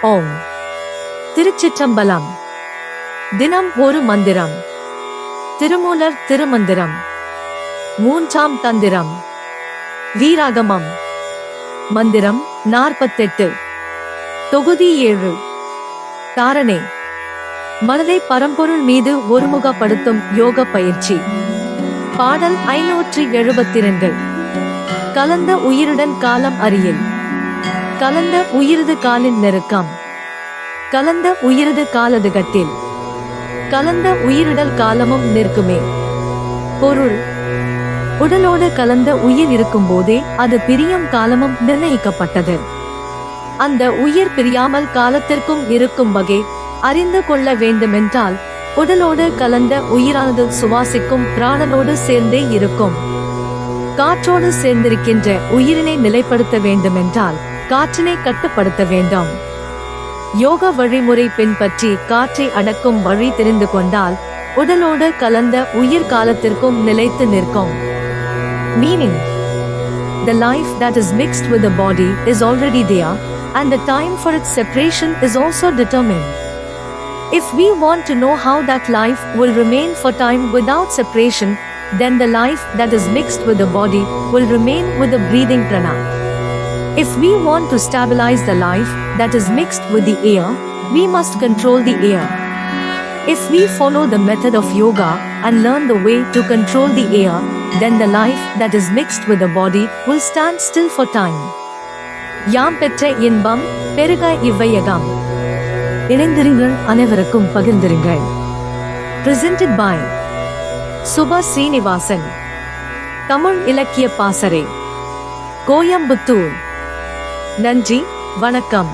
ஓம் திருச்சிற்றம்பலம். தினம் ஒரு மந்திரம். திருமூலர் திருமந்திரம். மூன்றாம் தந்திரம். வீராகமம். மந்திரம் 48. தொகுதி 7. தாரணை. மனதை பரம்பொருள் மீது ஒருமுகப்படுத்தும் யோக பயிற்சி. பாடல் 572. கலந்த உயிருடன் காலம் அறியல். கலந்த உயிரது காலின் நெருக்கம். கலந்த உயிரது காலதுகத்தில். கலந்த உயிரிடல் காலமும் நிற்குமே. பொருள்: உடலோடு கலந்த உயிர் இருக்கும் போதே அது பிரியும் காலமும் நிர்ணயிக்கப்பட்டது. அந்த உயிர் பிரியாமல் காலத்திற்கும் இருக்கும் வகை அறிந்து கொள்ள வேண்டுமென்றால் உடலோடு கலந்த உயிரானது சுவாசிக்கும் பிராணனோடு சேர்ந்தே இருக்கும். காற்றோடு சேர்ந்திருக்கின்ற உயிரினை நிலைப்படுத்த வேண்டுமென்றால் காற்றினை கட்டுப்படுத்த வேண்டும். யோக வழிமுறை பின்பற்றி காற்றை அடக்கும் வழி தெரிந்து கொண்டால் உடலோடு கலந்த உயிர் காலத்திற்கும் நிலைத்து நிற்கும். Meaning, the life that is mixed with the body is already there, and the time for its separation is also determined. If we want to know how that life will remain for time without separation, then the life that is mixed with the body will remain with the breathing prana. If we want to stabilize the life that is mixed with the air, we must control the air. If we follow the method of yoga and learn the way to control the air, then the life that is mixed with the body will stand still for time. யாம் பெற்ற இன்பம் பெருக இவ்வையகம். இணைந்திருங்கள், அனைவருக்கும் பகிர்ந்திருங்கள். Presented by Subha Srinivasan. Tamil இலக்கிய பாசறை, கோயம்புத்தூர். நன்றி, வணக்கம்.